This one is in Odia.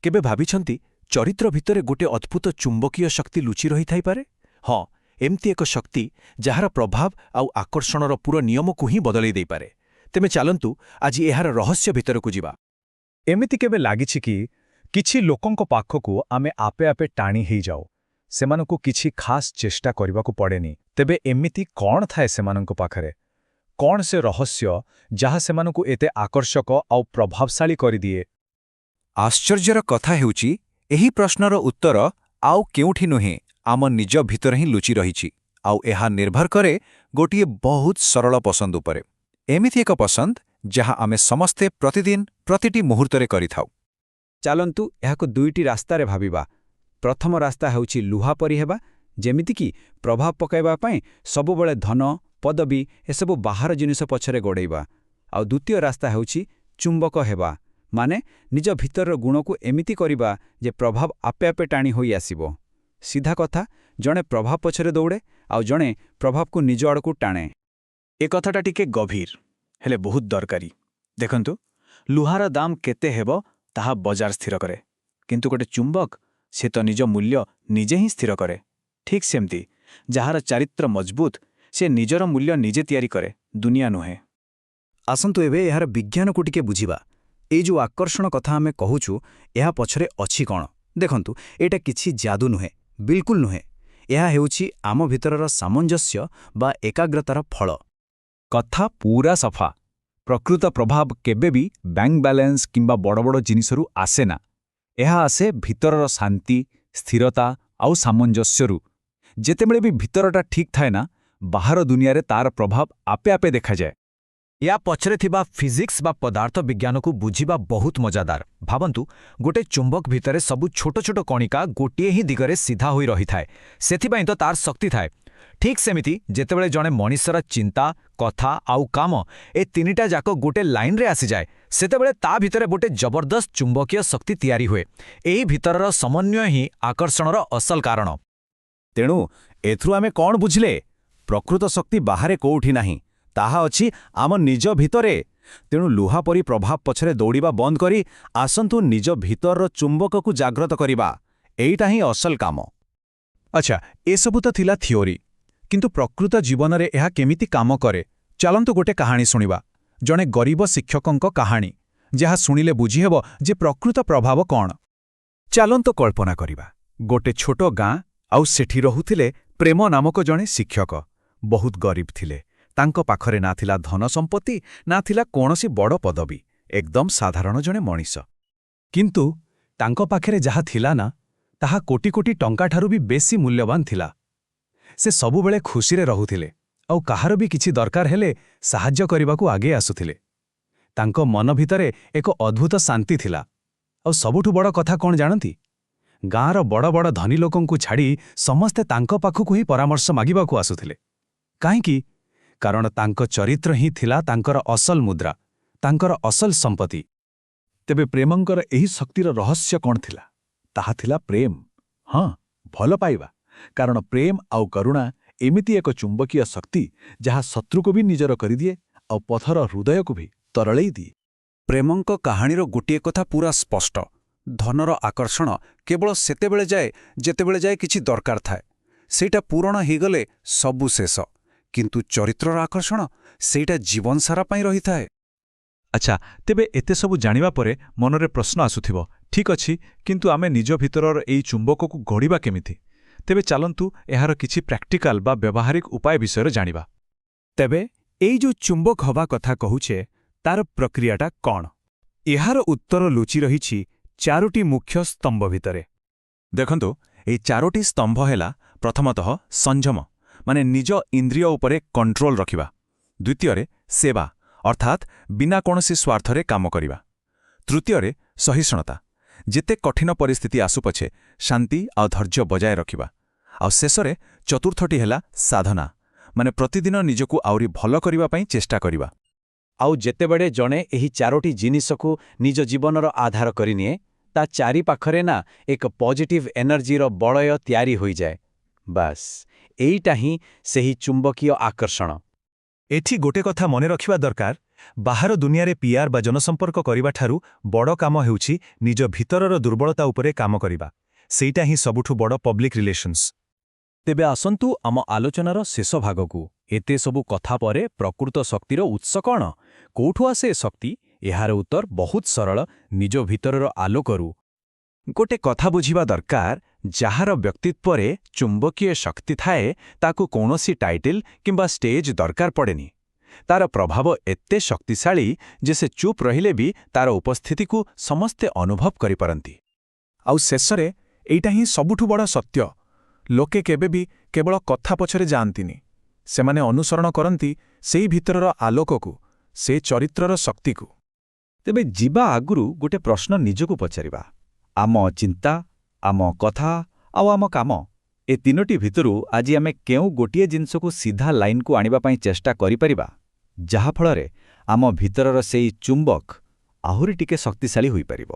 କେବେ ଭାବିଛନ୍ତି ଚରିତ୍ର ଭିତରେ ଗୋଟେ ଅଦ୍ଭୁତ ଚୁମ୍ବକୀୟ ଶକ୍ତି ଲୁଚି ରହିଥାଇପାରେ? ହଁ, ଏମିତି ଏକ ଶକ୍ତି ଯାହାର ପ୍ରଭାବ ଆଉ ଆକର୍ଷଣର ପୁରା ନିୟମକୁ ହିଁ ବଦଳେଇ ଦେଇପାରେ। ତେବେ ଚାଲନ୍ତୁ ଆଜି ଏହାର ରହସ୍ୟ ଭିତରକୁ ଯିବା। ଏମିତି କେବେ ଲାଗିଛି କି କିଛି ଲୋକଙ୍କ ପାଖକୁ ଆମେ ଆପେ ଆପେ ଟାଣି ହେଇଯାଉ, ସେମାନଙ୍କୁ କିଛି ଖାସ୍ ଚେଷ୍ଟା କରିବାକୁ ପଡ଼େନି। ତେବେ ଏମିତି କ'ଣ ଥାଏ ସେମାନଙ୍କ ପାଖରେ? କ'ଣ ସେ ରହସ୍ୟ ଯାହା ସେମାନଙ୍କୁ ଏତେ ଆକର୍ଷକ ଆଉ ପ୍ରଭାବଶାଳୀ କରିଦିଏ? ଆଶ୍ଚର୍ଯ୍ୟର କଥା ହେଉଛି ଏହି ପ୍ରଶ୍ନର ଉତ୍ତର ଆଉ କେଉଁଠି ନୁହେଁ, ଆମ ନିଜ ଭିତରେ ହିଁ ଲୁଚି ରହିଛି। ଆଉ ଏହା ନିର୍ଭର କରେ ଗୋଟିଏ ବହୁତ ସରଳ ପସନ୍ଦ ଉପରେ। ଏମିତି ଏକ ପସନ୍ଦ ଯାହା ଆମେ ସମସ୍ତେ ପ୍ରତିଦିନ ପ୍ରତିଟି ମୁହୂର୍ତ୍ତରେ କରିଥାଉ। ଚାଲନ୍ତୁ ଏହାକୁ ଦୁଇଟି ରାସ୍ତାରେ ଭାବିବା। ପ୍ରଥମ ରାସ୍ତା ହେଉଛି ଲୁହା ପରି ହେବା, ଯେମିତିକି ପ୍ରଭାବ ପକାଇବା ପାଇଁ ସବୁବେଳେ ଧନ, ପଦବୀ ଏସବୁ ବାହାର ଜିନିଷ ପଛରେ ଗୋଡ଼େଇବା। ଆଉ ଦ୍ୱିତୀୟ ରାସ୍ତା ହେଉଛି ଚୁମ୍ବକ ହେବା, ମାନେ ନିଜ ଭିତରର ଗୁଣକୁ ଏମିତି କରିବା ଯେ ପ୍ରଭାବ ଆପେ ଆପେ ଟାଣି ହୋଇ ଆସିବ। ସିଧା କଥା, ଜଣେ ପ୍ରଭାବ ପଛରେ ଦୌଡ଼େ ଆଉ ଜଣେ ପ୍ରଭାବକୁ ନିଜ ଆଡ଼କୁ ଟାଣେ। ଏ କଥାଟା ଟିକେ ଗଭୀର, ହେଲେ ବହୁତ ଦରକାରୀ। ଦେଖନ୍ତୁ, ଲୁହାର ଦାମ କେତେ ହେବ ତାହା ବଜାର ସ୍ଥିର କରେ, କିନ୍ତୁ ଗୋଟେ ଚୁମ୍ବକ ସେ ତ ନିଜ ମୂଲ୍ୟ ନିଜେ ହିଁ ସ୍ଥିର କରେ। ଠିକ୍ ସେମିତି ଯାହାର ଚାରିତ୍ର ମଜବୁତ, ସେ ନିଜର ମୂଲ୍ୟ ନିଜେ ତିଆରି କରେ, ଦୁନିଆ ନୁହେଁ। ଆସନ୍ତୁ ଏବେ ଏହାର ବିଜ୍ଞାନକୁ ଟିକେ ବୁଝିବା। ଏଇ ଯେଉଁ ଆକର୍ଷଣ କଥା ଆମେ କହୁଛୁ, ଏହା ପଛରେ ଅଛି କ'ଣ? ଦେଖନ୍ତୁ, ଏଇଟା କିଛି ଯାଦୁ ନୁହେଁ, ବିଲକୁଲ ନୁହେଁ। ଏହା ହେଉଛି ଆମ ଭିତରର ସାମଞ୍ଜସ୍ୟ ବା ଏକାଗ୍ରତାର ଫଳ। କଥା ପୁରା ସଫା। ପ୍ରକୃତ ପ୍ରଭାବ କେବେ ବି ବ୍ୟାଙ୍କ ବାଲାନ୍ସ କିମ୍ବା ବଡ଼ ବଡ଼ ଜିନିଷରୁ ଆସେ ନା। ଏହା ଆସେ ଭିତରର ଶାନ୍ତି, ସ୍ଥିରତା ଆଉ ସାମଞ୍ଜସ୍ୟରୁ। ଯେତେବେଳେ ବି ଭିତରଟା ଠିକ୍ ଥାଏ ନା, ବାହାର ଦୁନିଆରେ ତାର ପ୍ରଭାବ ଆପେ ଆପେ ଦେଖାଯାଏ। ୟା ପଛରେ ଥିବା ଫିଜିକ୍ସ ବା ପଦାର୍ଥ ବିଜ୍ଞାନକୁ ବୁଝିବା ବହୁତ ମଜାଦାର। ଭାବନ୍ତୁ, ଗୋଟେ ଚୁମ୍ବକ ଭିତରେ ସବୁ ଛୋଟ ଛୋଟ କଣିକା ଗୋଟିଏ ହିଁ ଦିଗରେ ସିଧା ହୋଇ ରହିଥାଏ। ସେଥିପାଇଁ ତ ତାର ଶକ୍ତି ଥାଏ। ଠିକ୍ ସେମିତି ଯେତେବେଳେ ଜଣେ ମଣିଷର ଚିନ୍ତା, କଥା ଆଉ କାମ ଏ ତିନିଟା ଯାକ ଗୋଟେ ଲାଇନ୍ରେ ଆସିଯାଏ, ସେତେବେଳେ ତା ଭିତରେ ଗୋଟେ ଜବରଦସ୍ତ ଚୁମ୍ବକୀୟ ଶକ୍ତି ତିଆରି ହୁଏ। ଏହି ଭିତରର ସମନ୍ୱୟ ହିଁ ଆକର୍ଷଣର ଅସଲ କାରଣ। ତେଣୁ ଏଥିରୁ ଆମେ କ'ଣ ବୁଝିଲେ? ପ୍ରକୃତ ଶକ୍ତି ବାହାରେ କୋଉଠି ନାହିଁ, ତାହା ଅଛି ଆମ ନିଜ ଭିତରେ। ତେଣୁ ଲୁହା ପରି ପ୍ରଭାବ ପଛରେ ଦୌଡ଼ିବା ବନ୍ଦ କରି ଆସନ୍ତୁ ନିଜ ଭିତରର ଚୁମ୍ବକକୁ ଜାଗ୍ରତ କରିବା। ଏଇଟା ହିଁ ଅସଲ କାମ। ଆଚ୍ଛା, ଏସବୁ ତ ଥିଲା ଥିଓରି, କିନ୍ତୁ ପ୍ରକୃତ ଜୀବନରେ ଏହା କେମିତି କାମ କରେ? ଚାଲନ୍ତୁ ଗୋଟେ କାହାଣୀ ଶୁଣିବା। ଜଣେ ଗରିବ ଶିକ୍ଷକଙ୍କ କାହାଣୀ, ଯାହା ଶୁଣିଲେ ବୁଝିହେବ ଯେ ପ୍ରକୃତ ପ୍ରଭାବ କ'ଣ। ଚାଲନ୍ତୁ କଳ୍ପନା କରିବା, ଗୋଟେ ଛୋଟ ଗାଁ, ଆଉ ସେଠି ରହୁଥିଲେ ପ୍ରେମ ନାମକ ଜଣେ ଶିକ୍ଷକ। ବହୁତ ଗରିବ ଥିଲେ। ତାଙ୍କ ପାଖରେ ନା ଥିଲା ଧନ ସମ୍ପତ୍ତି, ନା ଥିଲା କୌଣସି ବଡ଼ ପଦବୀ। ଏକଦମ ସାଧାରଣ ଜଣେ ମଣିଷ। କିନ୍ତୁ ତାଙ୍କ ପାଖରେ ଯାହା ଥିଲା ନା, ତାହା କୋଟି କୋଟି ଟଙ୍କାଠାରୁ ବି ବେଶୀ ମୂଲ୍ୟବାନ ଥିଲା। ସେ ସବୁବେଳେ ଖୁସିରେ ରହୁଥିଲେ, ଆଉ କାହାର ବି କିଛି ଦରକାର ହେଲେ ସାହାଯ୍ୟ କରିବାକୁ ଆଗେଇ ଆସୁଥିଲେ। ତାଙ୍କ ମନ ଭିତରେ ଏକ ଅଦ୍ଭୁତ ଶାନ୍ତି ଥିଲା। ଆଉ ସବୁଠୁ ବଡ଼ କଥା କ'ଣ ଜାଣନ୍ତି? ଗାଁର ବଡ଼ ବଡ଼ ଧନୀ ଲୋକଙ୍କୁ ଛାଡ଼ି ସମସ୍ତେ ତାଙ୍କ ପାଖକୁ ହିଁ ପରାମର୍ଶ ମାଗିବାକୁ ଆସୁଥିଲେ। କାହିଁକି? କାରଣ ତାଙ୍କ ଚରିତ୍ର ହିଁ ଥିଲା ତାଙ୍କର ଅସଲ ମୁଦ୍ରା, ତାଙ୍କର ଅସଲ ସମ୍ପତ୍ତି। ତେବେ ପ୍ରେମଙ୍କର ଏହି ଶକ୍ତିର ରହସ୍ୟ କ'ଣ ଥିଲା? ତାହା ଥିଲା ପ୍ରେମ। ହଁ, ଭଲ ପାଇବା। କାରଣ ପ୍ରେମ ଆଉ କରୁଣା ଏମିତି ଏକ ଚୁମ୍ବକୀୟ ଶକ୍ତି ଯାହା ଶତ୍ରୁକୁ ବି ନିଜର କରିଦିଏ ଆଉ ପଥର ହୃଦୟକୁ ବି ତରଳେଇ ଦିଏ। ପ୍ରେମଙ୍କ କାହାଣୀର ଗୋଟିଏ କଥା ପୁରା ସ୍ପଷ୍ଟ। ଧନର ଆକର୍ଷଣ କେବଳ ସେତେବେଳେ ଯେତେବେଳେ କିଛି ଦରକାର ଥାଏ। ସେଇଟା ପୂରଣ ହେଇଗଲେ ସବୁ ଶେଷ। କିନ୍ତୁ ଚରିତ୍ରର ଆକର୍ଷଣ, ସେଇଟା ଜୀବନସାରା ପାଇଁ ରହିଥାଏ। ଆଚ୍ଛା, ତେବେ ଏତେ ସବୁ ଜାଣିବା ପରେ ମନରେ ପ୍ରଶ୍ନ ଆସୁଥିବ, ଠିକ୍ ଅଛି, କିନ୍ତୁ ଆମେ ନିଜ ଭିତରର ଏଇ ଚୁମ୍ବକକୁ ଗଢ଼ିବା କେମିତି? ତେବେ ଚାଲନ୍ତୁ ଏହାର କିଛି ପ୍ରାକ୍ଟିକାଲ ବା ବ୍ୟବହାରିକ ଉପାୟ ବିଷୟରେ ଜାଣିବା। ତେବେ ଏଇ ଯେଉଁ ଚୁମ୍ବକ ହବା କଥା କହୁଛେ, ତାର ପ୍ରକ୍ରିୟାଟା କ'ଣ? ଏହାର ଉତ୍ତର ଲୁଚି ରହିଛି ଚାରୋଟି ମୁଖ୍ୟ ସ୍ତମ୍ଭ ଭିତରେ। ଦେଖନ୍ତୁ, ଏହି ଚାରୋଟି ସ୍ତମ୍ଭ ହେଲା ପ୍ରଥମତଃ ସଂଯମ, ମାନେ ନିଜ ଇନ୍ଦ୍ରିୟ ଉପରେ କଣ୍ଟ୍ରୋଲ ରଖିବା। ଦ୍ୱିତୀୟରେ ସେବା, ଅର୍ଥାତ୍ ବିନା କୌଣସି ସ୍ୱାର୍ଥରେ କାମ କରିବା। ତୃତୀୟରେ ସହିଷ୍ଣୁତା, ଯେତେ କଠିନ ପରିସ୍ଥିତି ଆସୁ ପଛେ ଶାନ୍ତି ଆଉ ଧୈର୍ଯ୍ୟ ବଜାୟ ରଖିବା। ଆଉ ଶେଷରେ ଚତୁର୍ଥଟି ହେଲା ସାଧନା, ମାନେ ପ୍ରତିଦିନ ନିଜକୁ ଆହୁରି ଭଲ କରିବା ପାଇଁ ଚେଷ୍ଟା କରିବା। ଆଉ ଯେତେବେଳେ ଜଣେ ଏହି ଚାରୋଟି ଜିନିଷକୁ ନିଜ ଜୀବନର ଆଧାର କରିନିଏ, ତା ଚାରିପାଖରେ ନା ଏକ ପଜିଟିଭ ଏନର୍ଜିର ବଳୟ ତିଆରି ହୋଇଯାଏ। ବାସ୍, ଏଇଟା ହିଁ ସେହି ଚୁମ୍ବକୀୟ ଆକର୍ଷଣ। ଏଠି ଗୋଟେ କଥା ମନେ ରଖିବା ଦରକାର ବାହାର ଦୁନିଆରେ ପିଆର ବା ଜନସମ୍ପର୍କ କରିବାଠାରୁ ବଡ଼ କାମ ହେଉଛି ନିଜ ଭିତରର ଦୁର୍ବଳତା ଉପରେ କାମ କରିବା। ସେଇଟା ହିଁ ସବୁଠୁ ବଡ଼ ପବ୍ଲିକ୍ ରିଲେସନ୍ସ। ତେବେ ଆସନ୍ତୁ ଆମ ଆଲୋଚନାର ଶେଷ ଭାଗକୁ। ଏତେ ସବୁ କଥା ପରେ ପ୍ରକୃତ ଶକ୍ତିର ଉତ୍ସ କ'ଣ? କୋଉଠୁ ଆସେ ଏ ଶକ୍ତି? ଏହାର ଉତ୍ତର ବହୁତ ସରଳ, ନିଜ ଭିତରର ଆଲୋକରୁ। ଗୋଟେ କଥା ବୁଝିବା ଦରକାର, ଯାହାର ବ୍ୟକ୍ତିତ୍ୱରେ ଚୁମ୍ବକୀୟ ଶକ୍ତି ଥାଏ ତାକୁ କୌଣସି ଟାଇଟଲ କିମ୍ବା ଷ୍ଟେଜ୍ ଦରକାର ପଡ଼େନି। ତାର ପ୍ରଭାବ ଏତେ ଶକ୍ତିଶାଳୀ ଯେ ସେ ଚୁପ୍ ରହିଲେ ବି ତାର ଉପସ୍ଥିତିକୁ ସମସ୍ତେ ଅନୁଭବ କରିପାରନ୍ତି। ଆଉ ଶେଷରେ ଏଇଟା ହିଁ ସବୁଠୁ ବଡ଼ ସତ୍ୟ, ଲୋକେ କେବେ ବି କେବଳ କଥା ପଛରେ ଯାଆନ୍ତିନି। ସେମାନେ ଅନୁସରଣ କରନ୍ତି ସେଇ ଭିତରର ଆଲୋକକୁ, ସେ ଚରିତ୍ରର ଶକ୍ତିକୁ। ତେବେ ଯିବା ଆଗରୁ ଗୋଟେ ପ୍ରଶ୍ନ ନିଜକୁ ପଚାରିବା, ଆମ ଚିନ୍ତା, ଆମ କଥା ଆଉ ଆମ କାମ, ଏ ତିନୋଟି ଭିତରୁ ଆଜି ଆମେ କେଉଁ ଗୋଟିଏ ଜିନିଷକୁ ସିଧା ଲାଇନକୁ ଆଣିବା ପାଇଁ ଚେଷ୍ଟା କରିପାରିବା, ଯାହାଫଳରେ ଆମ ଭିତରର ସେଇ ଚୁମ୍ବକ ଆହୁରି ଟିକେ ଶକ୍ତିଶାଳୀ ହୋଇପାରିବ?